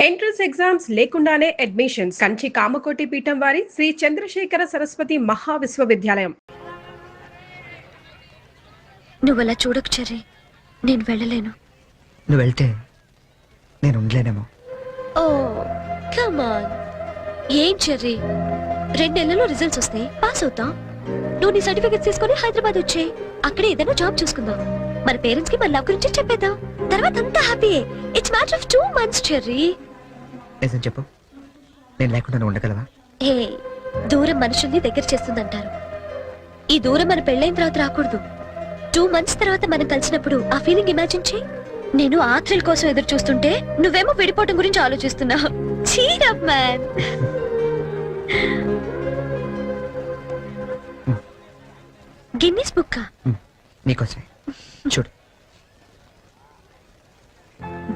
Entrance exams లేకుండానే admissions Kanchi Kamakoti పీఠం వారి శ్రీ చంద్రశేఖర సరస్వతి మహా విశ్వవిద్యాలయం. నువ్వలా చూడకు చెర్రీ, నేను వెళ్ళలేను. నువ్వు వెళ్తే నేను ఉండలేనేమో. Oh come on. ఏం చెర్రీ, 2 నెలల్లో రిజల్ట్స్ వస్తాయి, పాస్ అవుతాం. నువ్వు నీ సర్టిఫికెట్స్ తీసుకొని హైదరాబాద్ వచ్చేయి. అక్కడే ఏదైనా జాబ్ చూసుకుందాం. మన పేరెంట్స్ కి మన లవ్ గురించి చెప్పేద్దాం. తర్వాత అంతా హ్యాపీయే. It's matter of 2 months Cherry. నిజం చెప్పు, నేను లేకుండా నువ్వు ఉండగలవా? ఏ దూరం మనుషుల్ని దగ్గర చేస్తుందంటారు. ఈ దూరం మన పెళ్ళైన తర్వాత రాకూడదు. 2 months తర్వాత మనం కలిసినప్పుడు ఆ ఫీలింగ్ ఇమాజిన్ చేయి. నేను ఆ థ్రిల్ కోసం ఎదురు చూస్తుంటే నువ్వేమో విడిపోవటం గురించి ఆలోచిస్తున్నావు. Cheer up man. Guinness book నీకోసమే చూడు.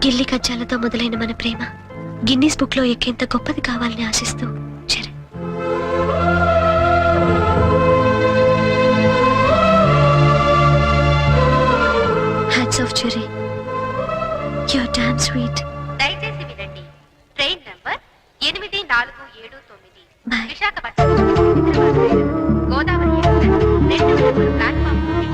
గిల్లి కజ్జాలతో మొదలైన మన ప్రేమ గిన్నిస్ బుక్ లో ఎక్కేంత గొప్పది కావాలని ఆశిస్తూ Charan. Hats off Cherry, you are damn sweet. దయచేసి వినండి. Train number 8479 Visakhapatnam Godavari express 2 number platform నుండి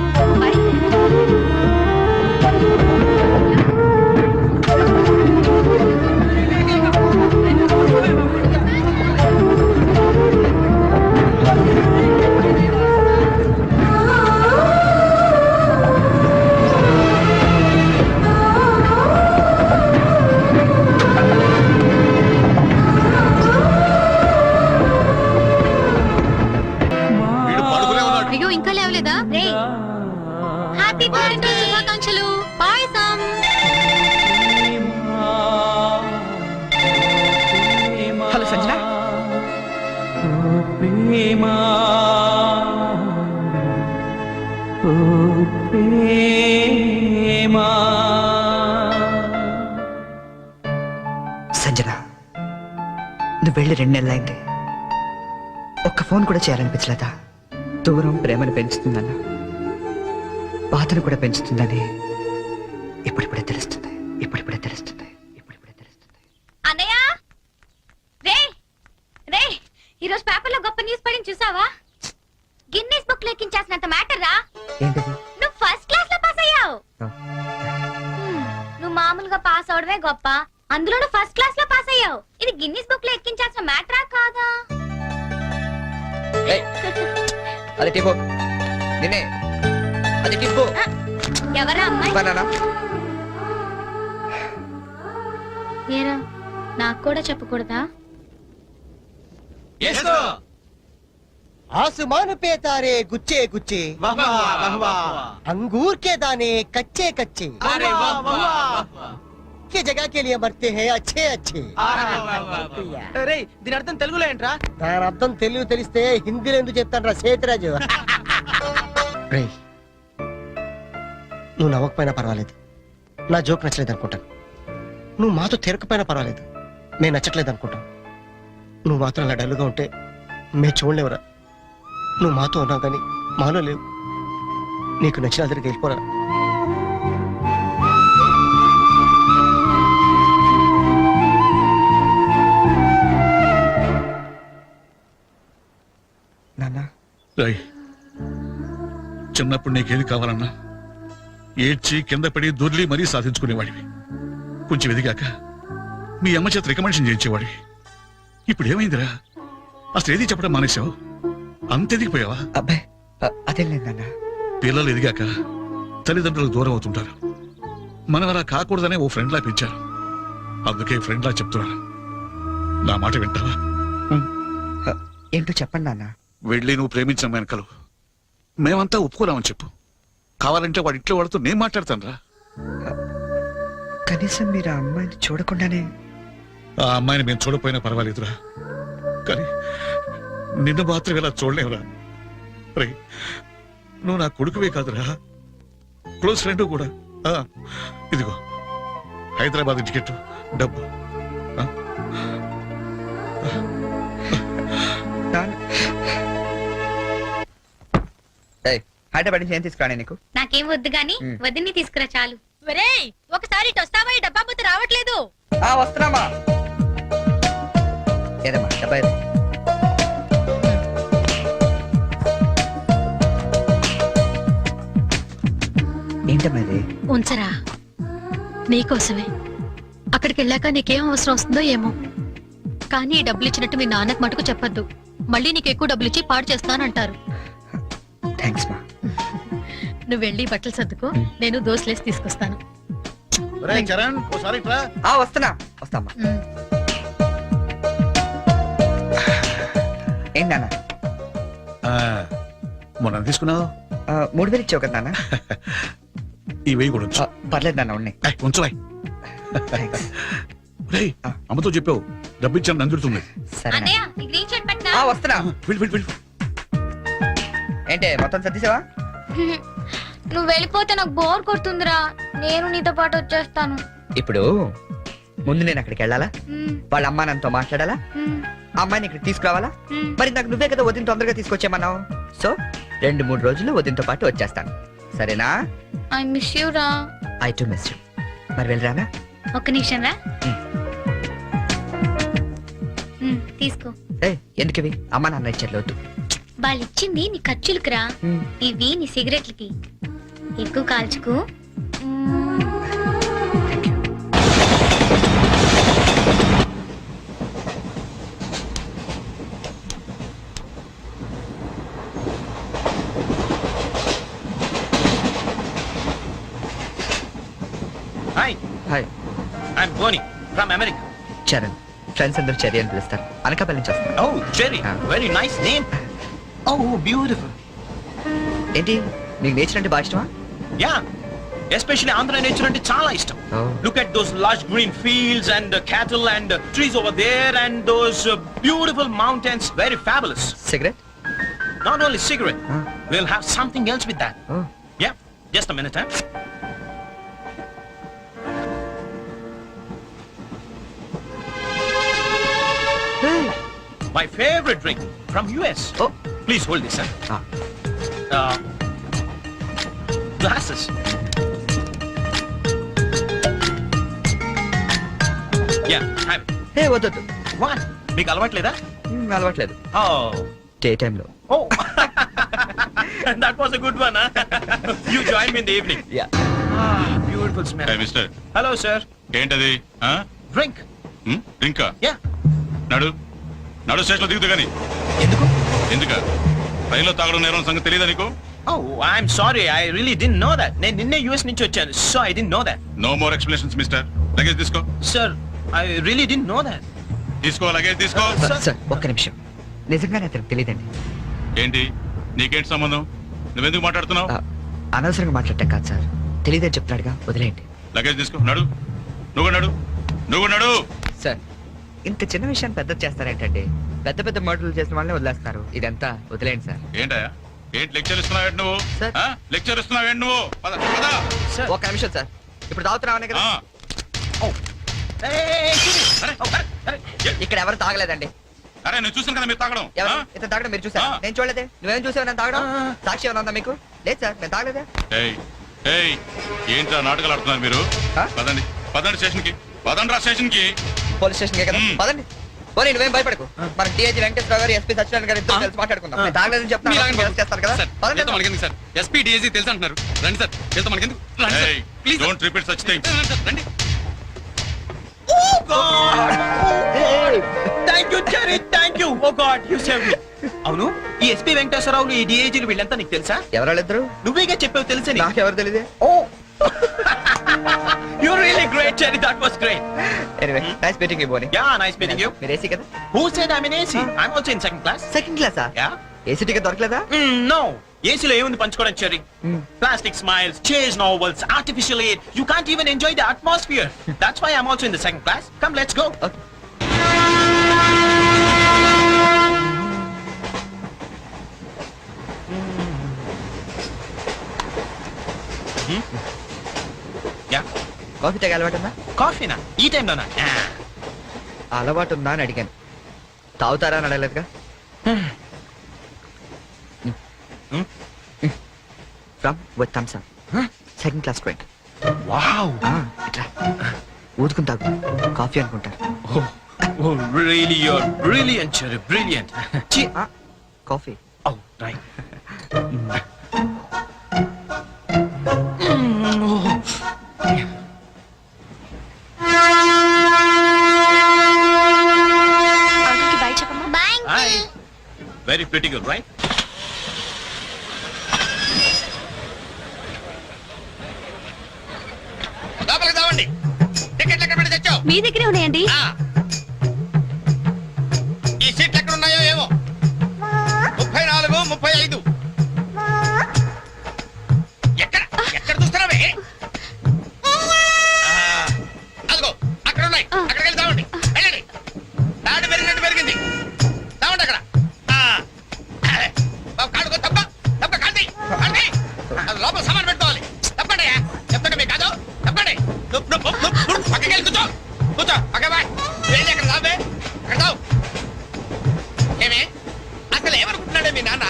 ఇంకా లేవలేదా? హ్యాపీ బర్త్డే, శుభాకాంక్షలు, పాయసం. హలో సంజన. సంజన, నువ్వు వెళ్ళి 2 నెలలైంది. ఒక్క ఫోన్ కూడా చేయాలనిపించలేదా? దూరం ప్రేమను పెంచుతుందన్న, బాధను కూడా పెంచుతుందని ఇప్పుడిప్పుడే తెలుస్తుంది. అన్నయ్య, రే రే, ఈరోజు పేపర్లో గొప్ప న్యూస్ పడింది చూసావా? గిన్నిస్ బుక్ లో ఎక్కించాల్సినంత మ్యాటర్ రా. ఏంటది? నువ్వు ఫస్ట్ క్లాస్ లో పాస్ అయ్యావు. నువ్వు మామూలుగా పాస్ అవడమే గొప్ప, అందులో నువ్వు ఫస్ట్ క్లాస్ లో పాస్ అయ్యావు. ఇది గిన్నిస్ బుక్ లో ఎక్కించాల్సిన మ్యాటరా కాదా? అది టిపో, నిన్నే. అది టిపో. ఎవరా అమ్మాయి? బనానా. ఏరా, నాకు కూడా చెప్పకూడదా? आसमान पे तारे गुच्चे गुच्चे, अंगूर के दाने कच्चे कच्चे, ये जगह के लिए मरते हैं अच्छे अच्छे. దీని అర్థం తెలుగులో ఏంట్రా? దాని అర్థం తెలుగు తెలిస్తే హిందీలో ఎందుకు చెప్తాను రా సేతురాజు. నువ్వు నవ్వకపోయినా పర్వాలేదు, నా జోక్ నచ్చలేదు అనుకుంటాను. నువ్వు మాతో తిరగకపోయినా పర్వాలేదు, మేము నచ్చట్లేదు అనుకుంటాం. నువ్వు మాత్రం అలా డల్లుగా ఉంటే మేము చూడలేవురా. నువ్వు మాతో ఉన్నావు కానీ మాలో లేవు. నీకు నచ్చిన దగ్గరికి వెళ్ళిపోరా. నాన్న, చిన్నప్పుడు నీకేది కావాలన్నా ఏడ్చి కింద పడి దొర్లి మరీ సాధించుకునేవాడివి. కొంచెం ఎదిగాక మీ అమ్మ చేత రికమెండేషన్ చేయించేవాడివి. ఇప్పుడు ఏమైందిరా? అసలు ఏది చెప్పడం మానేశావు? అంత ఎదిగిపోయావా? అబ్బాయి అదేం లేదు నాన్న. పిల్లలు ఎదిగాక తల్లిదండ్రులకు దూరం అవుతుంటారు. మనం అలా కాకూడదనే ఓ ఫ్రెండ్లా పెంచారు. అందుకే ఫ్రెండ్లా చెప్తున్నాను, నా మాట వింటావా? ఏంటో చెప్పండి నాన్న. వెళ్ళి నువ్వు ప్రేమించిన వెనకలు మేమంతా ఒప్పుకోరామని చెప్పు. కావాలంటే వాడి ఇంట్లో వాడితో నేను మాట్లాడతాను రా. కనీసం మీరు ఆ అమ్మాయిని చూడకుండానే. ఆ అమ్మాయిని మేము చూడపోయినా పర్వాలేదురా, కానీ నిన్ను మాత్రం ఇలా చూడలేవురా. రే, నువ్వు నా కొడుకువే కాదురా, క్లోజ్ ఫ్రెండ్ కూడా. ఇదిగో హైదరాబాద్ టికెట్, డబ్బు. హైదరాబాద్ నుంచి ఏం తీసుకురాని నీకు? నాకేం వద్దు గాని వదిన్ని తీసుకురా చాలు. ఒకసారి వస్తావా? ఈ డబ్బా బుద్ధి రావట్లేదు. వస్తున్నామా? ఏదమ్మా డబ్బా ఏది? ఏంటమ్మా ఇది? ఉంచరా నీకోసమే. అక్కడికి వెళ్ళాక నీకేం అవసరం వస్తుందో ఏమో, కానీ ఈ డబ్బులు ఇచ్చినట్టు మీ నాన్నకు మటుకు చెప్పొద్దు. మళ్ళీ నీకు ఎక్కువ డబ్బులు ఇచ్చి పాడు చేస్తానంటారు. థ్యాంక్స్ మా. నువ్వు వెళ్ళి బట్టలు సర్దుకో, నేను దోశలేసి తీసుకొస్తాను. చరణ్ ఒకసారి ఇట్రా. వస్తున్నా వస్తామ్మా. ఏంటి నాన్న? మొన్న తీసుకున్నావు 3000 ఇచ్చావు కదా నాన్న? ఈ వెయ్యి కూడా ఉంచు. పర్లేదు నాన్న, ఉన్నాయి. ఉంచలే. థ్యాంక్స్. రేయ్, అమ్మతో చెప్పావు డబ్బు ఇచ్చాను నందుతుంది. సరే నాన్న. అన్నయ్య ఈ గ్రీన్ షర్ట్ పట్టినా వస్తున్నా. వెళ్ళు వెళ్ళు వెళ్ళు. ఏంటి మొత్తం సర్దిసావా? నువ్వు వెళ్ళిపోతే నాకు బోర్ కొడుతుందిరా, నేను నీతో పాటు వచ్చేస్తాను. ఇప్పుడు ముందు నేను అక్కడికి వెళ్ళాలా? వాళ్ళ అమ్మా నాన్నతో మాట్లాడాలా? ఆ అమ్మాయిని ఇక్కడికి తీసుకురావాలా? మరి నాకు నువ్వే కదా వదిన తొందరగా తీసుకొచ్చేమన్నావు. సో 2-3 రోజులు వదినతో పాటు వచ్చేస్తాను, సరేనా? ఐ మిస్ యూ రా. I to miss you. మరి వెళ్ళరానా? ఒక్క నిమిషం రా. తీసుకో. ఎందుకు ఇవి? అమ్మా నాన్న ఇచ్చేది వద్దు. వాళ్ళు ఇచ్చింది నీ ఖర్చులకు రా, ఇవి నీ సిగరెట్లకి. ఎక్కువ కాల్చుకో. Hi, hi, I'm Boni from America. Charan. Friends అందరూ చెర్రీ అని పిలుస్తారు. అనకాపల్లి నుంచి వస్తాను. Oh, Jerry, very nice name. Oh, beautiful. ఏంటి నీకు నేచర్ అంటే బాగా ఇష్టమా? Yeah, especially Andhra nature ante chaala ishtam. Oh. Look at those lush green fields and cattle and trees over there and those beautiful mountains. Very fabulous. Cigarette? Not only cigarette, Huh? we'll have something else with that. Oh. Yeah, just a minute, huh? My favorite drink from US. Oh. Please hold this, sir. Ah. Glasses. Yeah, have it. వద్దు. What? మీకు అలవాట్లేదా? అలవాట్లేదు. Oh. Day టైంలో. Oh. That was a good one, huh? You join me in the evening. Yeah. Ah, beautiful smell. Mister Hello, sir. ఏంటది? Drink. ఇంకా Yeah. నడు నడు station లో దిగుతు గాని. ఎందుకు? ఎందుక రైల్లో తాగడం నేరం సంగతి తెలియదా నీకు? Oh, I'm sorry. I really didn't know that. నేను నిన్నే US నుంచి వచ్చాను. So I didn't know that. No more explanations mister. Luggage తీసుకో. Sir, I really didn't know that. తీసుకో లగేజ్ తీసుకో. సార్ ఒక్క నిమిషం, నిజంగానే అతనికి తెలియదండి. ఏంటి నీకేంటి సంబంధం? నువ్వెందుకు మాట్లాడుతున్నావు? అనవసరంగా మాట్లాడటం కాదు సార్, తెలియదని చెప్తున్నాడుగా, వదిలేయండి. లగేజ్ తీసుకో. నడు నువ్వు నడు నువ్వు నడు. సార్ ఇంత చిన్న విషయాన్ని పెద్ద చేస్తారేంటండి? పెద్ద పెద్ద మర్డర్లు చేసిన వాళ్ళని వదిలేస్తారు, ఇదంతా వదిలేయండి సార్. ఏంటయ్యా ఏంటి లెక్చర్ ఇస్తున్నావు నువ్వు? సార్. లెక్చర్ ఇస్తున్నావు నువ్వు? పద పద. Sir. ఒక్క నిమిషం సార్, ఇప్పుడు తాగుతున్నావనే కదా? Oh. Hey, అరే, అరే. ఇక్కడ ఎవరు తాగలేదండి. అరే నేను చూసాను కదా మీరు తాగడం. ఎవరు ఇతను తాగడం మీరు చూసారా? నేను చూడలేదే. నువ్వేం చూసావు నేను తాగడం? సాక్షి ఏమైనా ఉందా మీకు? లేదు సార్, నేను తాగలేదే. ఏయ్ ఏయ్ ఏంట్రా నాటకాలు ఆడుతున్నారు మీరు? పదండి పదండి స్టేషన్ కి. పదండి రా స్టేషన్ కి. పోలీస్ స్టేషన్ కదా, పదండి. పోనీ నువ్వేం భయపడకు. మనకి టీఐజీ వెంకటేశ్వర గారు, ఎస్పీ సత్యనారాయణ గారు ఇద్దరు కలిసి మాట్లాడుకుందాం. నేను తాగలేదని చెప్తాను చేస్తారు కదా. పదండి. మనకెందుకు సార్? ఎస్పీ డిఐజీ తెలుసు అంటున్నారు. రండి సార్, వెళ్తాం. మనకెందుకు? రండి సార్, ఏయ్ please. Don't repeat such things. రండి. Oh God! Thank you, Jerry. Thank you. Oh God, you saved me. అవును, ఈ ఎస్పీ వెంకటేశ్వరరావులు, ఈ డిఐజీలు వీళ్ళంతా నీకు తెలుసా? ఎవరాళ్ళిద్దరు? నువ్వేగా చెప్పావు తెలుసా? నాకెవరు తెలియదే. Oh. You're really great, Jerry. That was great. Anyway, nice meeting you Boney. Yeah, nice meeting you. మీరు ఏసీ కదా? Who said I'm in AC? I'm also in second class. Second క్లాసా? Yeah. ఏసీ టికెట్ దొరకలేదా? No. ఏసీలో ఏముంది పంచుకోవడం, cherry? Plastic smiles, chase novels, artificial air. You can't even enjoy the atmosphere. That's why I'm also in the second class. Come, let's go. Okay. Yeah. Coffee తాగే అలవాటు ఉందా? కాఫీనా? ఈ టైంలోనా? అలవాటు ఉందా అని అడిగాను, తాగుతారా అని అడగలేదుగా. From with thumbs up, second class drink. Wow. ఇట్లా ఊదుకుని తాగు, కాఫీ అనుకుంటారు. Oh, really, you're brilliant, Cherry, brilliant. Coffee. Oh, right. అంకుల్కి బై చెప్పమ్మా. Bye Hi. Very pretty girl, right? లోపలికి రావండి. టికెట్లు ఎక్కడ పెట్టి తెచ్చావు? మీ దగ్గరే ఉన్నాయండి. ఆ. ఈ సీట్లు ఎక్కడ ఉన్నాయో ఏమో. 34, 35. ఎక్కడ ఎక్కడ చూస్తున్నావే? అదిగో అక్కడ ఉన్నాయి. అక్కడికి వెళ్ళి తావండి. వెళ్ళండి. తాడు పెరిగినట్టు పెరిగింది. తావండి అక్కడ. బాబు కాడుకో తప్ప తప్ప కాంతి కాంతి. అది లోపల సామాన్ పెట్టుకోవాలి. తప్పండి చెప్తాడు మీకు కాదు. తప్పండి. పక్కకి వెళ్ళి కూర్చో. కూర్చో పక్క బాయ్. వెళ్ళి అక్కడ తావే. అక్కడ తావు. ఏమే అసలు ఏమనుకుంటున్నాడే మీ నాన్న?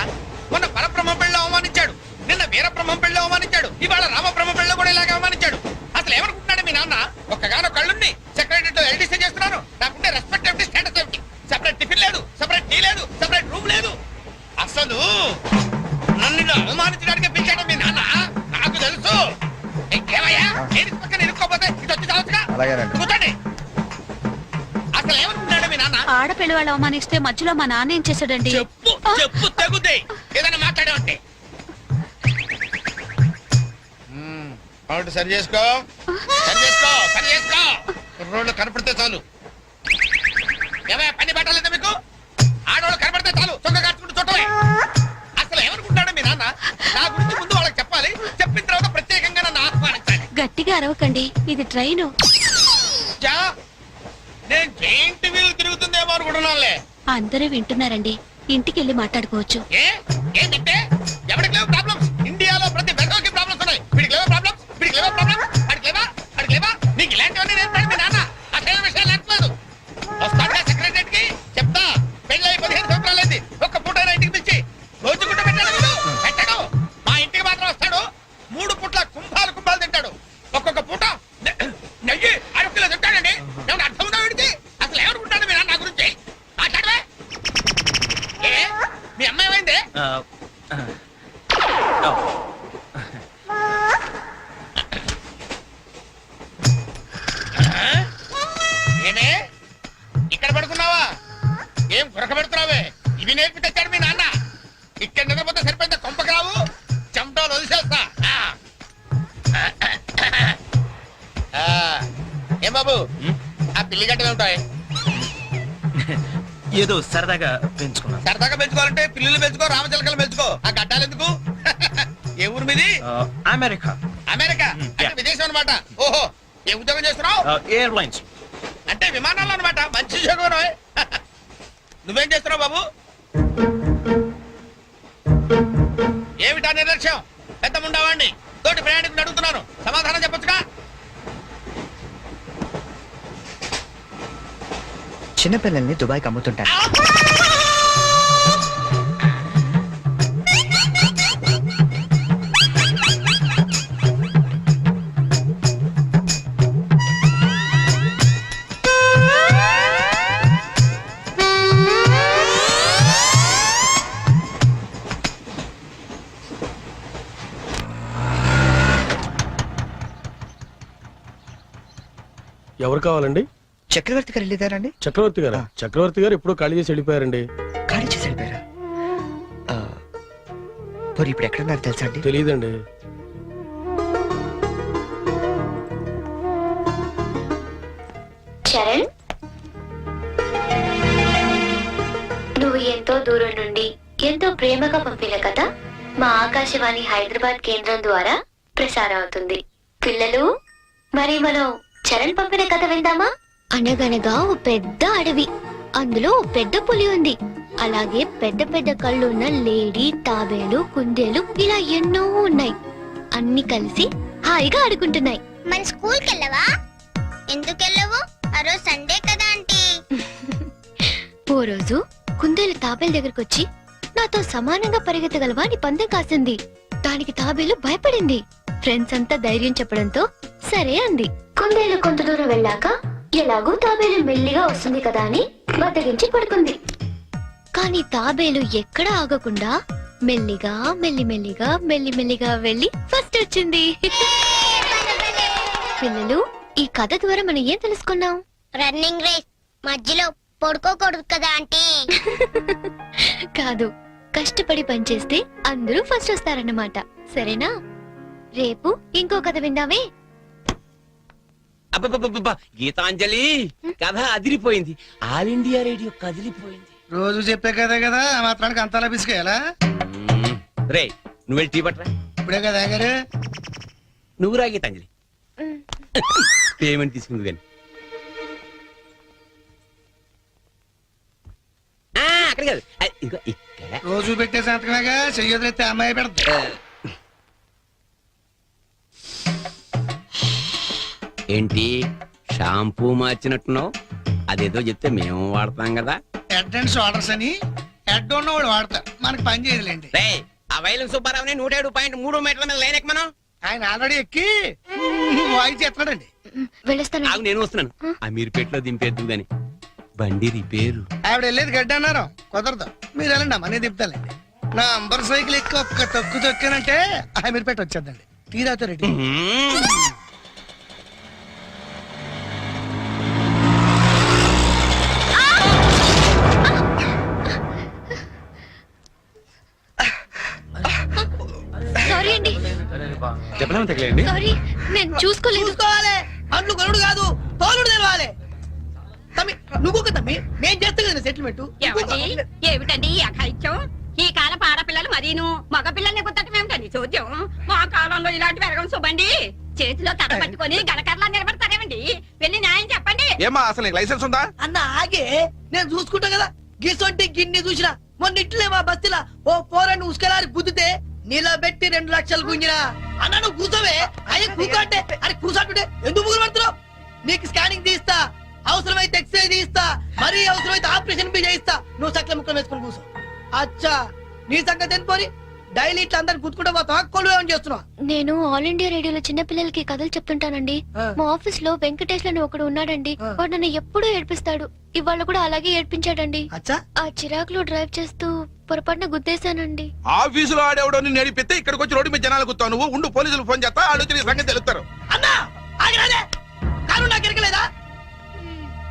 మొన్న పరబ్రహ్మ పెళ్ళి అవమానించాడు, నిన్న వీరబ్రహ్మ పెళ్ళి అవమానించాడు, ఇవాళ రామబ్రహ్మ పెళ్ళి కూడా ఇలాగే అవమానించాడు. అసలు ఏమనుకుంటున్నాడే మీ నాన్న? ఒక్కగానో కళ్ళుండి సెక్రటరీతో ఎల్డీసీ చేస్తున్నాను. నాకుంటే రెస్పెక్ట్ ఏమిటి, స్టేటస్ ఏమిటి? సెపరేట్ టిఫిన్ లేదు, సెపరేట్ టీ లేదు, సెపరేట్ రూమ్ లేదు. అసలు నన్ను ఇలా అవమానించడానికి పిలిచాడు మీ నాన్న. నాకు తెలుసు. ఏమయ్యా నేను పక్కన ఇరుక్కోపోతే ఇది వచ్చి చావచ్చుగా. కూర్చోండి. అసలు ఏమనుకుంటున్నాడు మీ నాన్న? ఆడపిల్ల వాళ్ళు అవమానిస్తే మధ్యలో మా నాన్న ఏం చేశాడండి? చెప్పు చెప్పు తగ్గుద్ది. ఏదైనా మాట్లాడావంటే సరి చేసుకో, సరి చేసుకో, సరి చేసుకో. రోడ్లు కనపడితే చాలు. ఏమయ్యా పని పట్టాలేదా మీకు? ఆడవాళ్ళు కనపడితే చాలు చొక్క కాచుకుంటూ చుట్టమే. అసలు ఏమనుకుంటాడు మీ నాన్న? నా గురించి ముందు వాళ్ళకి చెప్పాలి, చెప్పిన తర్వాత ప్రత్యేకంగా నన్ను ఆహ్వానించాలి. గట్టిగా అరవకండి, ఇది ట్రైన్. చా, నేను జైంట్ వీల్ తిరుగుతుందేమో అనుకుంటున్నానులే. అందరూ వింటున్నారండి, ఇంటికి వెళ్ళి మాట్లాడుకోవచ్చు. ఏంటంటే ఎవరికి లేవు ప్రాబ్లమ్స్? ఇండియాలో ప్రతి వెదవకి ప్రాబ్లమ్స్ ఉన్నాయి. వీడికి లేవా ప్రాబ్లమ్స్? వీడికి లేవా ప్రాబ్లమ్స్? వాడికి లేవా? వాడికి లేవా? నీకు ఇలాంటివన్నీ నేర్పాడు మీ నాన్న. అసలు విషయాలు నేర్పలేదు. వస్తాడా సెక్రటరీకి చెప్తా. పెళ్ళి 15 సంవత్సరాలైంది. ఒక్క పూట ఇంటికి పిలిచి రోజు గుడ్డ పెట్టాడు వీడు. పెట్టాడు. మా ఇంటికి మాత్రం వస్తాడు. 3 పూట్ల కుంభాలు కుంభాలు తింటాడు. ఒక్కొక్క పూట నెయ్యి 6 కిలో తింటాడండి. ఏమన్నా అర్థం ఉందా వీడికి? అసలు ఏమనుకుంటాడు మీ నాన్న నా గురించి? మాట్లాడవే. మీ అమ్మాయి ఏమైంది? ఏమే ఇక్కడ పడుకున్నావా? ఏం గురక పెడుతున్నావే? ఇవి నేర్పి తెచ్చాడు మీ నాన్న. ఇక్కడ నిద్రపోతే సరిపోయిందా? కొంపకి రావు, చెమటలు వదిలేస్తా. ఏం బాబు ఆ పిల్లి గడ్డలు ఉంటాయి? ఏదో సరదాగా పెంచుకున్నాను. సరదాగా పెంచుకోవాలంటే పిల్లులు పెంచుకో, రామచిలకలు పెంచుకో. ఆ గడ్డాలు ఎందుకు? ఏ ఊరు మీది? అమెరికా. అమెరికా అంటే విదేశం అనమాట. ఓహో, ఏ ఉద్యోగం చేస్తున్నావు? ఎయిర్లైన్స్. అంటే విమానాలు అనమాట. మంచి ఉద్యోగం. నువ్వేం చేస్తున్నావు బాబు? ఏమిటా నిర్లక్ష్యం? పెద్ద ఉండవాడిని తోటి ప్రయాణికుని అడుగుతున్నాను, సమాధానం చెప్పొచ్చుగా. చిన్నపిల్లల్ని దుబాయ్కి అమ్ముతుంటారు. ఎవరు కావాలండి? చక్రవర్తి గారు వెళ్ళిదారండి? చక్రవర్తి గారు. చక్రవర్తి గారు ఎప్పుడో ఖాళీ చేసి వెళ్ళిపోయారండి. ఖాళీ చేసి వెళ్ళిపోయారా? మరి ఇప్పుడు ఎక్కడున్నారు తెలుసా అండి? తెలియదండి. చరణ్, నువ్వు ఎంతో దూరం నుండి ఎంతో ప్రేమగా పంపిన కథ మా ఆకాశవాణి హైదరాబాద్ కేంద్రం ద్వారా ప్రసారం అవుతుంది. పిల్లలు, మరి మనం చరణ్ పంపిన కథ విందామా? అనగనగా ఓ పెద్ద అడవి, అందులో ఓ పెద్ద పులి ఉంది. అలాగే పెద్ద పెద్ద కళ్ళున్న లేడీ, తాబేలు, కుందేలు ఇలా ఎన్నో ఉన్నాయి. అన్ని కలిసి హాయిగా ఆడుకుంటున్నాయి. మన స్కూల్ కి వెళ్ళవా? ఎందుకు వెళ్ళవు? ఆ రోజు సండే కదా ఆంటీ. ఓ రోజు కుందేలు తాబేలు దగ్గరకు వచ్చి నాతో సమానంగా పరిగెత్తగలవా అని పందెం కాసింది. దానికి తాబేలు భయపడింది. ఫ్రెండ్స్ అంతా ధైర్యం చెప్పడంతో సరే అంది. కుందేలు కొంత దూరం వెళ్ళాక ఎలాగో తాబేలు మెల్లిగా వస్తుంది కదా అని బద్దగించి పడుకుంది. కానీ తాబేలు ఎక్కడ ఆగకుండా మెల్లిగా మెల్లిమెల్లిగా మెల్లిమెల్లిగా వెళ్ళి ఫస్ట్ వచ్చింది. పిల్లలు, ఈ కథ ద్వారా మనం ఏం తెలుసుకున్నాం? రన్నింగ్ రేస్ మధ్యలో పడుకోకూడదు కదా ఆంటీ. కాదు, కష్టపడి పనిచేస్తే అందరూ ఫస్ట్ వస్తారన్నమాట. సరేనా? రేపు ఇంకో కథ విందామే. అబ్బబ్బబ్బబ్బ, గీతాంజలి కథ అదిరిపోయింది. ఆల్ ఇండియా రేడియో కదిలిపోయింది. రోజు చెప్పే కదే కదా, ఆ మాత్రానికి అంతలా పిసికేయాలా? రే నువ్వు వెళ్ళి టీ పట్టరా. ఇప్పుడే కదా గారు. నువ్వు రా గీతాంజలి. పేమెంట్ తీసుకుంది కానీ అక్కడ కాదు, ఇదిగో ఇక్కడ. రోజు పెట్టే సంతకమేగా, చెయ్యొదిలేస్తే అమ్మాయి పెడతా. ఏంటి షాంపూ మార్చినట్టున్నావు? అదేదో చెప్తే మేము వాడతాం కదా. హెడ్ అండ్ షోల్డర్స్ అని హెడ్ ఉన్న వాళ్ళు వాడతారు, మనకి పని చేయదులేండి. రే ఆ వైలం సుబ్బారావుని 107.3 మీటర్ల మీద లైన్ ఎక్కమను. ఆయన ఆల్రెడీ ఎక్కి వాయిస్ ఎత్తాడండి. వెళ్ళొస్తాను. ఆగు, నేను వస్తున్నాను. అమీర్పేటలో దింపేద్దు గాని బండి రిపేరు. ఆవిడ వెళ్ళేది గడ్డ అన్నారు, కుదరదు. మీరు వెళ్ళండి అమ్మా, నేను దింపుతానండి. నా అంబర్ సైకిల్ ఎక్కి ఒక్క తొక్కు తొక్కానంటే అమీర్పేట వచ్చేద్దండి. తీరాతో రెడ్డి. సారీ అండి, చెప్పలేము తగలేండి. సారీ, నేను చూసుకోలేదు. చూసుకోవాలి, అండ్లు కొనుడు కాదు తోలుడు తెలవాలి. తమ్మి నువ్వు తమ్మి, నేను చేస్తా కదా సెటిల్మెంట్. ఏమిటండి ఈ అఘాయిత్యం? ఈ కాలం ఆడపిల్లలు మరీను మగ పిల్లల్ని గుర్తటం ఏమిటండి చూద్దాం. మా కాలంలో ఇలాంటి వెరగం చూబండి. చేతిలో తల పట్టుకొని గలకర్లా నిలబడతారేమండి? వెళ్ళి న్యాయం చెప్పండి. ఏమా అసలు నీకు లైసెన్స్ ఉందా? అన్న ఆగే, నేను చూసుకుంటా కదా. గిసొంటి గిన్ని చూసినా మొన్న ఇట్లే మా బస్తీలా ఓ పోరని ఉసుకెలారి గుద్దితే నిలబెట్టి 2 లక్షలు గుంజినా. అన్న నువ్వు కూర్చోవే. అయ్యే కూకంటే అరే కూర్చోంటుంటే ఎందుకు ముగ్గురు పడుతున్నావు? నీకు స్కానింగ్ తీస్తా, అవసరమైతే ఎక్స్రే తీస్తా, మరీ అవసరమైతే ఆపరేషన్ బి చేయిస్తా. నువ్వు సకల ముక్కలు వేసుకుని కూర్చో. అచ్చా, నీ సంగతి ఎంత పోని? డైలీ ఇట్లా అందరు గుర్తుకుంటా పోతావా? కొలు ఏమని చేస్తున్నావా? నేను ఆల్ ఇండియా రేడియోలో చిన్న పిల్లలకి కథలు చెప్తుంటానండి. మా ఆఫీస్ లో వెంకటేష్ అని ఒకడు ఉన్నాడండి. వాడు నన్ను ఎప్పుడూ ఏడ్పిస్తాడు. ఇవాళ కూడా అలాగే ఏడ్పించాడండి. అచ్చా, ఆ చిరాకులో డ్రైవ్ చేస్తూ పొరపాటున గుద్దేశానండి. ఆఫీసులో ఆడేవాడు నిన్ను నడిపితే ఇక్కడికి వచ్చి రోడ్డు మీద జనాలు గుర్తావు. నువ్వు ఉండు, పోలీసులు ఫోన్ చేస్తా, వాళ్ళు నీ సంగతి తెలుస్తారు. అన్నా ఆగిరాదే, కాను నాకు ఎరగలేదా?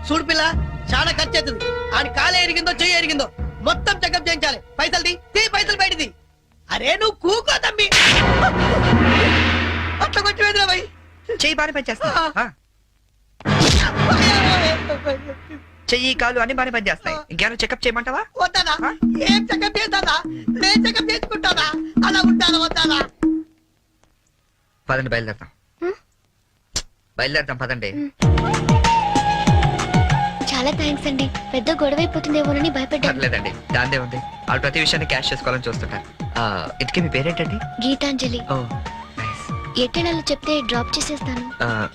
చూడు పిల్ల, చాలా ఖర్చు అవుతుంది. ఆయన కాలే ఎరిగిందో చెయ్యి ఎరిగిందో మొత్తం చెకప్ చేయించాలి. పైసలు తీ పైసలు బయటిది. అరే నువ్వు కూకో తమ్మి. అట్లా కొట్టి వేదిరా భయ్. చెయ్యి బాగానే పనిచేస్తా. చెయ్యి కాలు అన్ని బాగానే పనిచేస్తాయి. ఇంకేమైనా చెకప్ చేయమంటావా? వద్దానా? ఏం చెకప్ చేస్తానా? నేను చెకప్ చేసుకుంటానా? అలా ఉంటానా వద్దానా? పదండి, బయలుదేరతాం. బయలుదేరతాం పదండి. చాలా థ్యాంక్స్ అండి. పెద్ద గొడవ అయిపోతుందేమోనని భయపడ్డాను. పర్లేదండి, దాందే ఉంది. వాళ్ళు ప్రతి విషయాన్ని క్యాష్ చేసుకోవాలని చూస్తుంటారు. ఇంతకీ మీ పేరేంటండి? గీతాంజలి. ఓ నైస్. ఎట్టెళ్ళాలో చెప్తే డ్రాప్ చేసేస్తాను.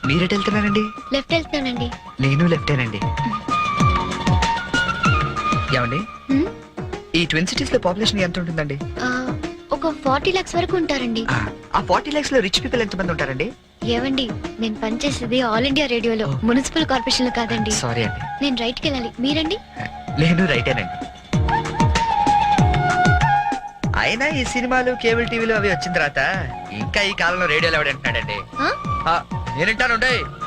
మీరెట్ వెళ్తున్నారండి? లెఫ్ట్ వెళ్తున్నానండి. నేను లెఫ్టేనండి. ఏమండి, హ్మ్? ఈ ట్విన్ సిటీస్ లో పాపులేషన్ ఎంత ఉంటుందండి? ఒక 40 lakhs వరకు ఉంటారండి. ఆ 40 lakhs లో రిచ్ పీపుల్ ఎంత మంది ఉంటారండి? ఏవండి, నేను పనిచేసేది ఆల్ ఇండియా రేడియోలో, మున్సిపల్ కార్పొరేషన్ లో కాదండి. సారీ అండి. నేను రైట్ కి వెళ్ళాలి. మీరండి? నేను రైటేనండి. అయినా ఈ సినిమాలు కేబుల్ టీవీలు అవి వచ్చిన తర్వాత ఇంకా ఈ కాలంలో రేడియోలో ఎవడంటున్నాడండి? ఆ? నేనంటాను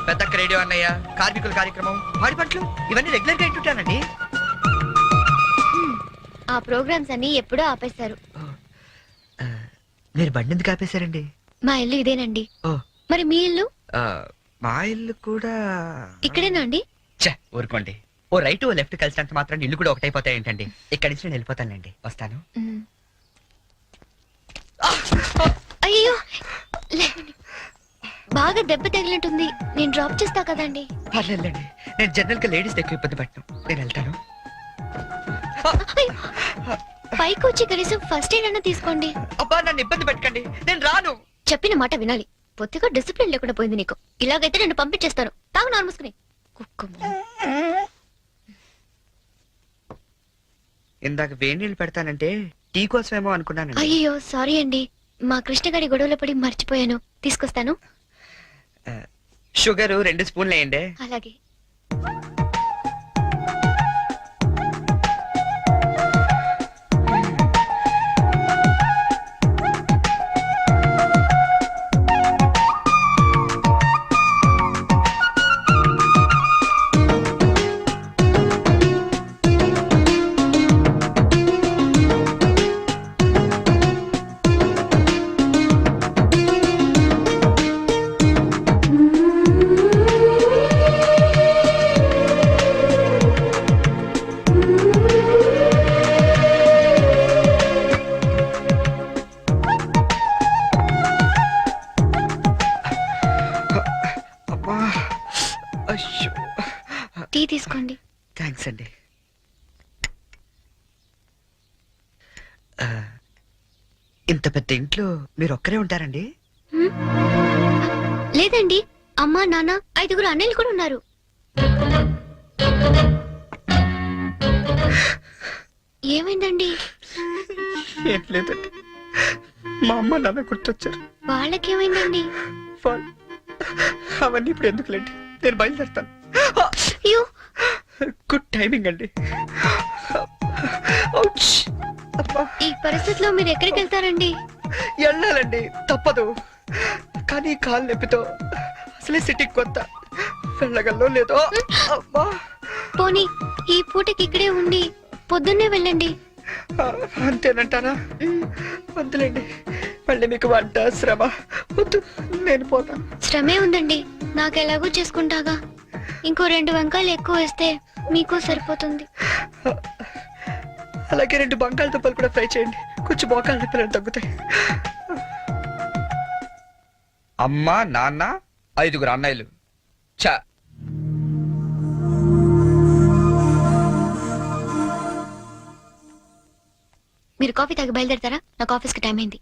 పెద్దక్క రేడియో అన్నయ్య, కార్మికుల కార్యక్రమం, మాడి పంటలు, ఇవన్నీ రెగ్యులర్ గా వింటుంటానండి. ఆ ప్రోగ్రామ్స్ అన్ని ఎప్పుడో ఆపేశారు. మీరు బండి ఎందుకు ఆపేశారండి? మా ఇల్లు ఇదేనండి. ఓ. మరి మీ ఇల్లు? మా ఇల్లు కూడా ఇక్కడేనా అండి? ఊరుకోండి. ఓ రైట్ ఓ లెఫ్ట్ కలిసినంత మాత్రం ఇల్లు కూడా ఒకటైపోతాయి ఏంటండి? ఇక్కడి నుంచి నేను వెళ్ళిపోతానండి. వస్తాను. అయ్యో, లేవండి. బాగా దెబ్బ తగిలినట్టుంది. నేను డ్రాప్ చేస్తా కదండి. పర్లేదండి, నేను జనరల్ గా లేడీస్ ఎక్కువ ఇబ్బంది పట్టను. నేను వెళ్తాను. పైకి వచ్చి కనీసం ఫస్ట్ ఎయిడ్ అన్న తీసుకోండి. అబ్బా, నన్ను ఇబ్బంది పెట్టకండి, నేను రాను. చెప్పిన మాట వినాలి. పొత్తిగా డిసిప్లిన్ లేకుండా పోయింది నీకు. ఇలాగైతే నేను పంపించేస్తాను. తాగు నార్మూసుకుని కుక్క. ఇందాక వేడి నీళ్ళు పెడతానంటే టీ కోసమేమో అనుకున్నాను. అయ్యో సారీ అండి. మా కృష్ణగాడి గొడవలో పడి మర్చిపోయాను. తీసుకొస్తాను. షుగర్ 2 స్పూన్లు వేయండి. అలాగే. థ్యాంక్స్ అండి. ఇంత పెద్ద ఇంట్లో మీరు ఒక్కరే ఉంటారండి? లేదండి, అమ్మా నాన్న 5 అన్నయ్యలు కూడా ఉన్నారు. ఏమైందండి? ఏం లేదండి, మా అమ్మ నాన్న గుర్తొచ్చారు. వాళ్ళకేమైందండి? అవన్నీ ఇప్పుడు ఎందుకులేండి, నేను బయలుదేరుతాను. అయ్యో, గుడ్ టైమింగ్ అండి. ఔచ్! అబ్బా, ఈ పరిస్థితిలో మీరు ఎక్కడికి వెళ్తారండి? వెళ్ళాలండి, తప్పదు. కానీ కాలు నొప్పితో అసలే సిటీకి కొత్త, వెళ్ళగల్లో లేదో. అబ్బా, పోనీ ఈ పూటకి ఇక్కడే ఉండి పొద్దున్నే వెళ్ళండి. అంతేనంటారా? వద్దులేండి, మళ్ళీ మీకు వంట శ్రమ వద్దు, నేను పోతాను. శ్రమే ఉందండి, నాకెలాగో చేసుకుంటాగా. ఇంకో 2 వంకాయలు ఎక్కువ వేస్తే మీకు సరిపోతుంది. అలాగే 2 బంగాళదుంపలు కూడా ఫ్రై చేయండి, కొంచెం మోకాళ్ళ నొప్పులు తగ్గుతాయి. అమ్మ నాన్న 5 అన్నయ్యలు. చా, మీరు కాఫీ తాగి బయలుదేరతారా? నాకు ఆఫీస్కి టైం అయింది.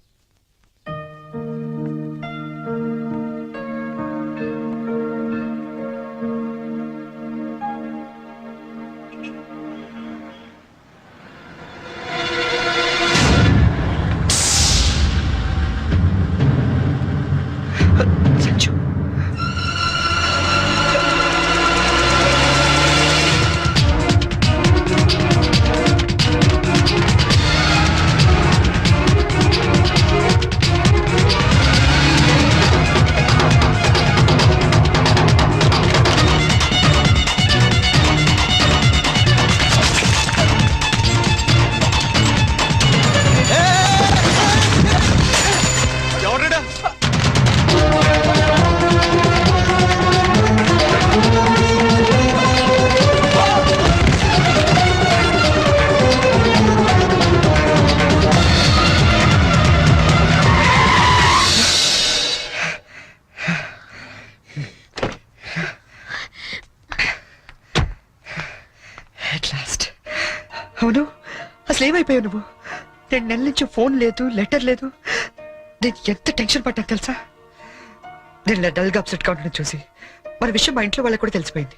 సంచు, ఎవడా? at last. అవును, అసలు ఏమైపోయావు నువ్వు? 2 నెలల నుంచి ఫోన్ లేదు, లెటర్ లేదు. నేను ఎంత టెన్షన్ పడ్డా తెలుసా? నేను ఇలా డల్గా అప్సెట్గా ఉండడం చూసి మన విషయం మా ఇంట్లో వాళ్ళకి కూడా తెలిసిపోయింది.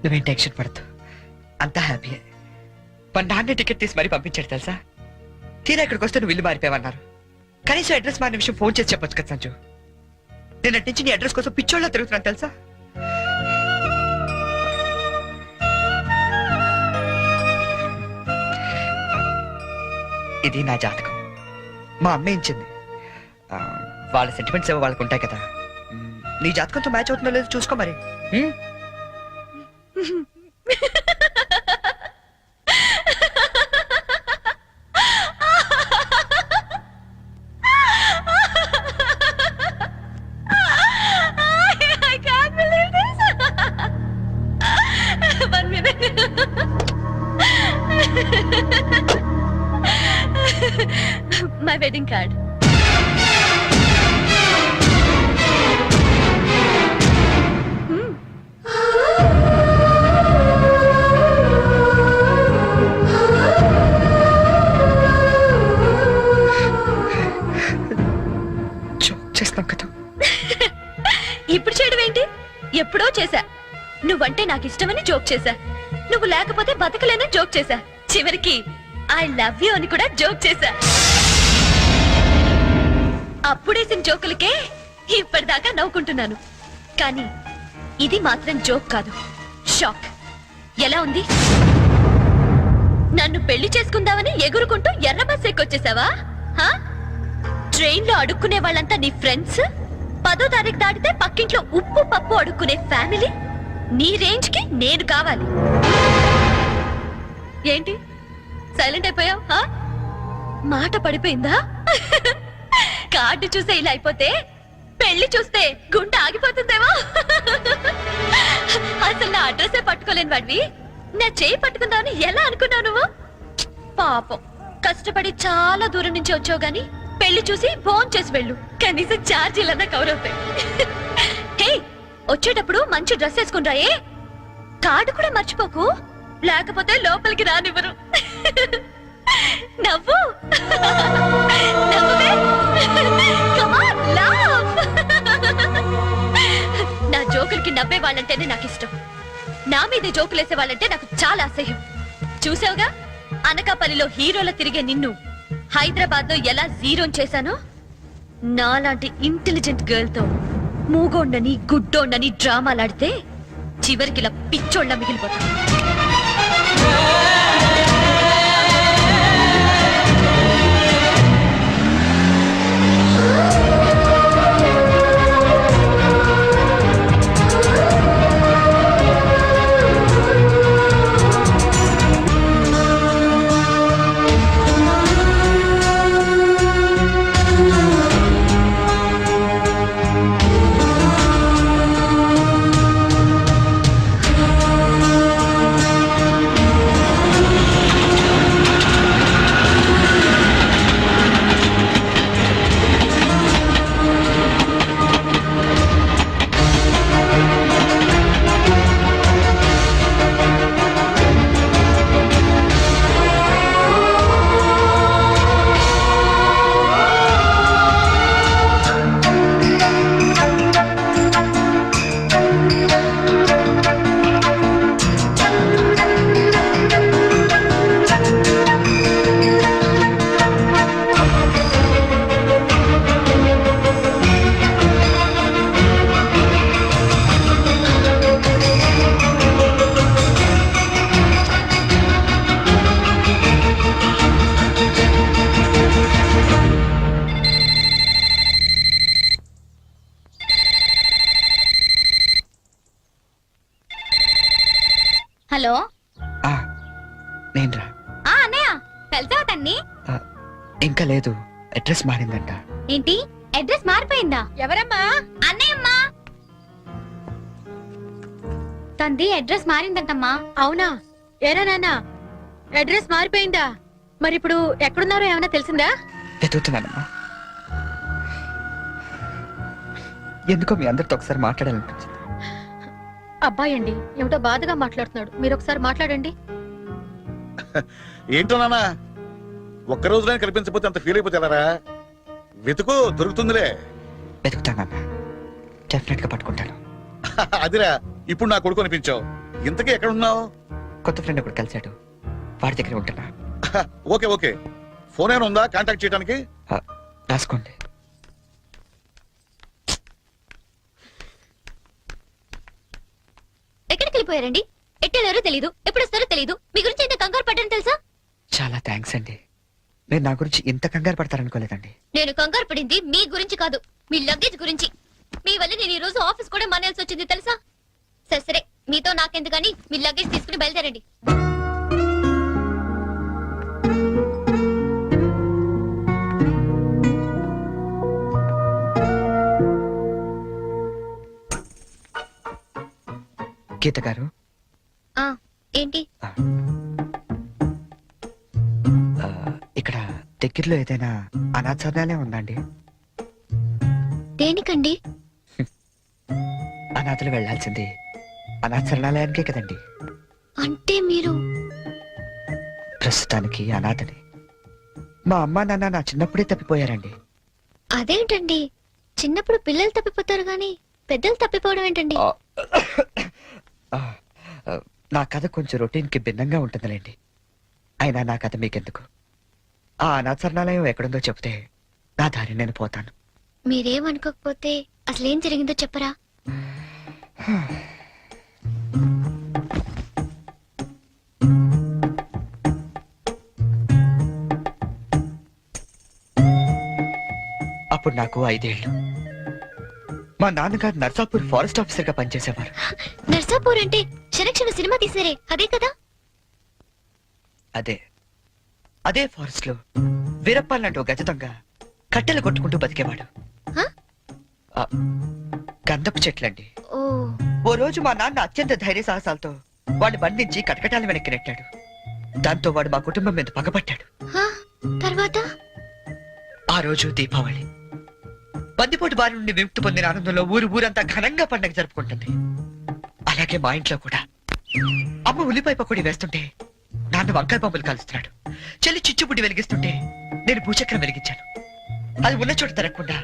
నువ్వేం టెన్షన్ పడద్దు, అంతా హ్యాపీయే. మా నాన్న టికెట్ తీసి మరీ పంపించాడు తెలుసా? తీరా ఇక్కడికి వస్తే నువ్వు ఇల్లు మారిపోయావన్నారు. కనీసం అడ్రస్ మారిన విషయం ఫోన్ చేసి చెప్పొచ్చు కదా సంజు. నేను అటు నుంచి నీ అడ్రస్ కోసం పిచ్చోళ్ళ తిరుగుతున్నాను తెలుసా? ఇది నా జాతకం, మా అమ్మ ఇచ్చింది. వాళ్ళ సెంటిమెంట్స్ ఏవో వాళ్ళకు ఉంటాయి కదా. నీ జాతకంతో మ్యాచ్ అవుతుందో లేదో చూసుకో మరి. I can't believe this. 1 minute. My wedding card. చేస్తాం కదా. ఇప్పుడు చేయడం ఏంటి? ఎప్పుడో చేశా. నువ్వంటే నాకు ఇష్టమని జోక్ చేశా. నువ్వు లేకపోతే బతకలేనని జోక్ చేశా. చివరికి ఐ లవ్ యూ అని కూడా జోక్ చేశా. అప్పుడేసిన జోకులకే ఇప్పటిదాకా నవ్వుకుంటున్నాను. కానీ ఇది మాత్రం జోక్ కాదు, షాక్. ఎలా ఉంది? నన్ను పెళ్లి చేసుకుందామని ఎగురుకుంటూ ఎర్ర బస్ ఎక్కొచ్చేసావా? ట్రైన్ లో అడుక్కునే వాళ్ళంతా నీ ఫ్రెండ్స్, 10వ తారీఖు దాటితే పక్కింట్లో ఉప్పు పప్పు అడుక్కునే ఫ్యామిలీ. నీ రేంజ్ కి నేను కావాలి. ఏంటి సైలెంట్ అయిపోయావు? మాట పడిపోయిందా? కార్డు చూసే ఇలా అయిపోతే పెళ్లి చూస్తే గుండె ఆగిపోతుందేమో. అసలు నా అడ్రస్సే పట్టుకోలేని వాడివి నా చేయి పట్టుకుందామని ఎలా అనుకున్నావు నువ్వు? పాపం, కష్టపడి చాలా దూరం నుంచి వచ్చావు గాని పెళ్లి చూసి ఫోన్ చేసి వెళ్ళు, కనీసం ఛార్జీలన్నా కవర్ అవుతాయి. హే, వచ్చేటప్పుడు మంచి డ్రెస్ వేసుకుని రాయే. కార్డు కూడా మర్చిపోకు, లేకపోతే లోపలికి రానివ్వరు. నవ్వు నవ్వువే. Come on, laugh. నా జోకులకి నవ్వే వాళ్ళంటేనే నాకు ఇష్టం. నా మీద జోకులేసే వాళ్ళంటే నాకు చాలా అసహ్యం. చూసావుగా, అనకాపల్లిలో హీరోల తిరిగే నిన్ను హైదరాబాద్ లో ఎలా జీరో చేశానో. నాలాంటి ఇంటెలిజెంట్ గర్ల్ తో మూగోండని గుడ్డోండని డ్రామాలాడితే చివరికి ఇలా పిచ్చోళ్ళ మిగిలిపోతా. హలో ఆ, నేనురా. అన్నయ్య, కలిసావా తన్ని? ఇంకా లేదు, అడ్రస్ మారిందంట. ఏంటి, అడ్రస్ మారిపోయిందా? ఎవరమ్మా? అన్నయ్యమ్మా, తంది అడ్రస్ మారిందంటమ్మా. అవునా? ఏరా నాన్న, అడ్రస్ మారిపోయిందా? మరి ఇప్పుడు ఎక్కడున్నారో ఏమైనా తెలిసిందా? వెతుకుతున్నానమ్మా. ఎందుకో మీ అందరితో ఒకసారి మాట్లాడాలనిపించింది. అబ్బాయి అండి, ఏమిటో బాధగా మాట్లాడుతున్నాడు. మీరు ఒకసారి మాట్లాడండి. ఏంటో నాన్న, ఒక్క రోజులో కనిపించకపోతే అంత ఫీల్ అయిపోతే ఎలారా? వెతుకు, దొరుకుతుందిలే. వెతుకుతానన్నా, డెఫినెట్ గా పట్టుకుంటాను. అదిరా, ఇప్పుడు నా కొడుకు అనిపించావు. ఇంతకీ ఎక్కడ ఉన్నావు? కొత్త ఫ్రెండ్ ఒకటి కలిశాడు, వాడి దగ్గర ఉంటున్నా. ఓకే ఓకే, ఫోన్ ఏమైనా ఉందా కాంటాక్ట్ చేయడానికి? రాసుకోండి. ఎక్కడికి వెళ్ళిపోయారండి? ఎట్టెళ్ళారో తెలీదు, ఎప్పుడు వస్తారో తెలీదు. మీ గురించి ఎంత కంగారు పడ్డాను తెలుసా? చాలా థ్యాంక్స్ అండి. మీరు నా గురించి ఇంత కంగారు పడతారనుకోలేదండి. నేను కంగారు పడింది మీ గురించి కాదు, మీ లగేజ్ గురించి. మీ వల్ల నేను ఈ రోజు ఆఫీస్ కూడా మానేయాల్సి వచ్చింది తెలుసా? సరే సరే, మీతో నాకెందుకు గానీ మీ లగేజ్ తీసుకుని బయలుదేరండి. గీత గారు, ఏంటి? ఇక్కడ దగ్గరలో ఏదైనా అనాథాలయం ఉందండి? దేనికండి? అనాథలు వెళ్లాల్సింది అనాథరణాలయానికే కదండి. అంటే మీరు ప్రస్తుతానికి అనాథని. మా అమ్మా నాన్న నా చిన్నప్పుడే తప్పిపోయారండి. అదేంటండి, చిన్నప్పుడు పిల్లలు తప్పిపోతారు గాని పెద్దలు తప్పిపోవడం ఏంటండి? నా కథ కొంచెం రొటీన్ కి భిన్నంగా ఉంటుందిలేండి. అయినా నా కథ మీకెందుకు? ఆ అనాథరణాలయం ఎక్కడుందో చెప్తే నా దారి నేను పోతాను. మీరేమనుకోకపోతే అసలేం జరిగిందో చెప్పరా? అప్పుడు నాకు 5 ఏళ్ళు. మా నాన్నగారు నర్సాపూర్ ఫారెస్ట్ ఆఫీసర్ గా పనిచేసేవారు. నర్సాపూర్ అంటే శరక్షణ సినిమా తీసారే అదే కదా? అదే ఫారెస్ట్ లో వీరప్పాలంటూ గజతంగా కట్టెలు కొట్టుకుంటూ బతికేవాడు. గంధపు చెట్లండి. ఓ రోజు మా నాన్న అత్యంత ధైర్య సాహసాలతో వాడిని బంధించి కటకటాల వెనక్కి నెట్టాడు. దాంతో వాడు మా కుటుంబం మీద పగపట్టాడు. తర్వాత ఆ రోజు దీపావళి. బందిపోటు బారి నుండి విముక్తి పొందిన ఆనందంలో ఊరంతా ఘనంగా పండగ జరుపుకుంటుంది. అలాగే మా ఇంట్లో కూడా అమ్మ ఉల్లిపాయ పకోడీ వేస్తుంటే నాన్న వంకాయ పంపులు కాలుస్తున్నాడు. చెల్లి చిచ్చుబుడ్డి వెలిగిస్తుంటే నేను భూచక్రం వెలిగించాను. అది ఉన్న చోట తిరగకుండా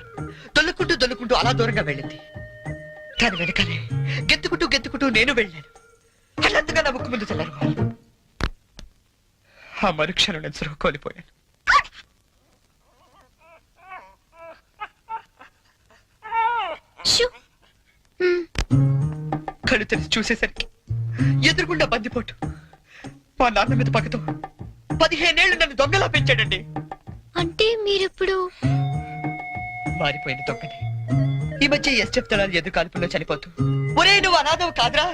దొల్లుకుంటూ అలా దూరంగా వెళ్ళింది. కానీ వెనకాలే గెత్తుకుంటూ నేను వెళ్ళాను. అల్లంతగా నా ముక్కు ముందు తెల్లారు. ఆ మరుక్షణం నేను సురువు కోల్పోయాను. షూ. కళ్ళు తెరిచి చూసేసరికి ఎదురుగుండా బందిపోటు. మా నాన్న మీద పక్కతో 15 ఏళ్ళు నన్ను దొంగలా పెంచాడండి. అంటే మీరిప్పుడు మారిపోయిన దొంగని. ఈ మధ్య ఎస్టెఫ్ దళాలు ఎదురు కాల్పుల్లో చనిపోతూ, ఒరే నువ్వు అనాథవు కాదురా,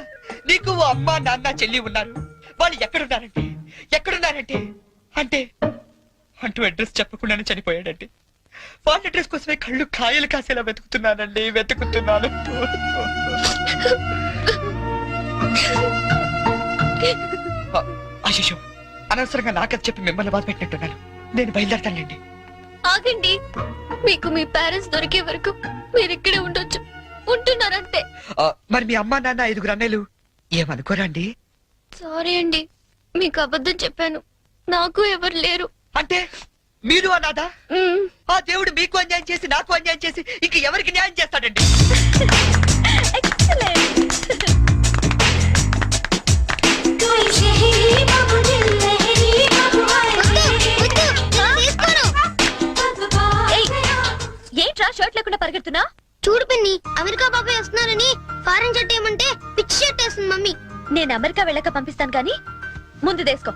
నీకు ఓ అమ్మ నాన్న చెల్లి ఉన్నారు, వాళ్ళు ఎక్కడున్నారంటే అంటూ అడ్రస్ చెప్పకుండానే చనిపోయాడండి. వాళ్ళ అడ్రస్ కోసమే కళ్ళు కాయలు కాసేలా వెతుకుతున్నాను. అశిషు, అనవసరంగా నాకది చెప్పి మిమ్మల్ని బాధ పెట్టినట్టున్నాను. నేను బయలుదేరతానండి. ఆగండి. మీకు మీ పేరెంట్స్ దొరికే వరకు మీరు ఇక్కడే ఉంటున్నారంతే. మరి మీ అమ్మా నాన్న 5 అన్నయ్యలు ఏమనుకోరండి? సారీ అండి, మీకు అబద్ధం చెప్పాను. నాకు ఎవరు లేరు. అంటే మీరు అన్నాదా? ఆ దేవుడు మీకు అన్యాయం చేసి నాకు అన్యాయం చేసి ఇంక ఎవరికి న్యాయం చేస్తాడండి? ఏంట్రా షర్ట్ లేకుండా పరిగెడుతున్నా? చూడు పిన్ని, అమెరికా బాబాయ్ వస్తున్నారని ఫారెన్ షర్ట్ ఏమంటే పిచ్చి షర్ట్ వేస్తుంది మమ్మీ. నేను అమెరికా వెళ్ళక పంపిస్తాను కానీ ముందు దేసుకో.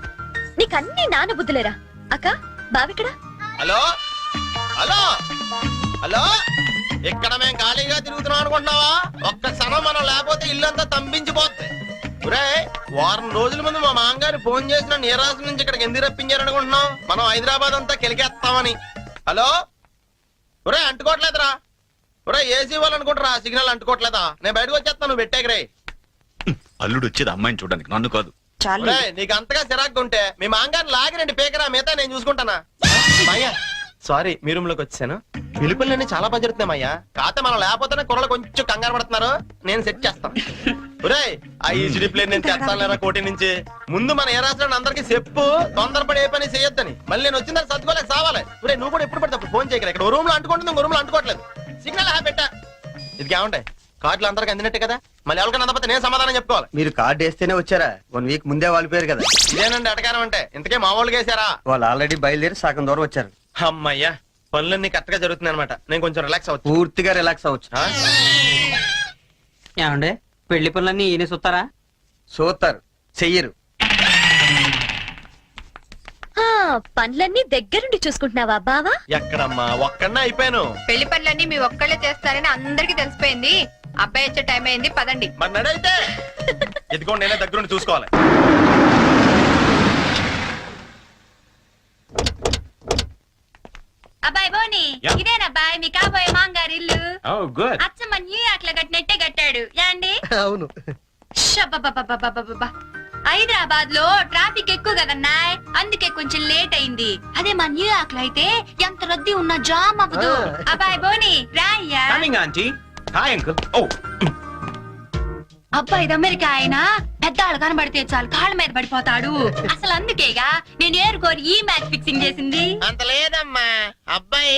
నీకన్నీ నాన్న బుద్ధులేరా? అక్క బావిక్కడ? హలో హలో హలో, ఇక్కడ మేము ఖాళీగా తిరుగుతున్నాం అనుకుంటున్నావా? ఒక్క క్షణం మనం లేకపోతే ఇల్లంతా తంపించిపోద్ది. వారం రోజుల ముందు మా మామగారు ఫోన్ చేసిన నీరాజు నుంచి ఇక్కడికి ఎందుకు రప్పించారనుకుంటున్నాం? మనం హైదరాబాద్ అంతా కెలికేస్తామని. హలో ఒరే, అంటుకోవట్లేదురా. ఒరే, ఏసీ వాళ్ళు అనుకుంటారా సిగ్నల్ అంటుకోవట్లేదా? నేను బయటకు వచ్చేస్తాను, నువ్వు పెట్టేకరే. అల్లుడు వచ్చేది అమ్మాయిని చూడడానికి, నన్ను కాదు. నీకు అంతగా చిరాకు ఉంటే మీ మామగారిని లాగి 2 పేకరా, మిగతా నేను చూసుకుంటానా. మాయ్యా సారీ, మీ రూమ్ లోకి వచ్చాను. పిలుపులన్నీ చాలా బాగా జరుగుతున్నామయ్యా. కాకపోతే మనం లేకపోతేనే కుర్రలు కొంచెం కంగారు పడుతున్నారు. నేను సెట్ చేస్తాను. ఒరే, ఆ ఈజీ ప్లేన్ నేను తెస్తాను కోటి నుంచి. ముందు మన ఏ రాష్ట్రాన్ని అందరికీ చెప్పు, తొందరపడి ఏ పని చేయొద్దని. మళ్ళీ నేను వచ్చిందని సర్దుకోలేక సావాలి. ఒరే, నువ్వు కూడా ఎప్పుడు పడితే అప్పుడు ఫోన్ చేయగలరు. ఇక్కడ రూమ్ లో అంటుకుంటుంది, ఇంకో రూమ్ లో అంటుకోవట్లేదు. సిగ్నల్ పెట్టా. ఇది ఏమంటాయి? కార్డులు అందరికి అందినట్టే కదా. మళ్ళీ ఎవరికైనా అందకపోతే నేను సమాధానం చెప్పుకోవాలి. మీరు కార్డు వేస్తేనే వచ్చారా? 1 వీక్ ముందే వాళ్ళిపోయారు కదా. ఇదేనండి అటకారం అంటే. ఇంతకే మా వాళ్ళు వేసారా? వాళ్ళు ఆల్రెడీ బయలుదేరి సగం దూరం వచ్చారు. అమ్మయ్యా, పనులన్నీ కరెక్ట్ గా జరుగుతున్నాయి అనమాట. నేను కొంచెం రిలాక్స్ అవచ్చు. పూర్తిగా రిలాక్స్ అవ్వచ్చు. ఏమండే పెళ్లి పనులన్నీ ఈయన చూస్తారా? సూతారు, చెయ్యరు. పనులన్నీ దగ్గరుండి చూసుకుంటున్నావా బావా? ఎక్కడమ్మా, ఒక్కడనే అయిపోయాను. పెళ్లి పనులన్నీ మీ ఒక్కళ్ళే చేస్తారని అందరికి తెలిసిపోయింది. అబ్బాయి వచ్చే టైం అయింది, పదండి. మరి నడైతే ఇదిగో నేనే దగ్గరుండి చూసుకోవాలి. అబ్బాయి బోని, Yeah. ఇదేనబ్బాయి మీ కాబోయే మాంగారి ఇల్లు. Oh, good. అచ్చమ్మ న్యూయార్క్ లో కట్టినట్టే కట్టాడు. యాండి? అవును. షబ్బబ్బబ్బబ్బబ్బబ్బబ్బ. హైదరాబాద్ లో ట్రాఫిక్ ఎక్కువ కదన్నాయ్, అందుకే కొంచెం లేట్ అయింది. అదే మా న్యూయార్క్ లో అయితే ఎంత రద్దీ ఉన్నా జామ్ అవ్వదు. అబ్బాయి బోని రాయ్యా. Coming, auntie. Hi, uncle. Oh. అబ్బాయి ఇది అమెరికా ఆయన, పెద్దాళ్ళు కనబడితే చాలు కాళ్ళ మీద పడిపోతాడు. అసలు అందుకేగా నేను ఏరుకోరి ఈ మ్యాచ్ ఫిక్సింగ్ చేసింది. అంత లేదమ్మా, అబ్బాయి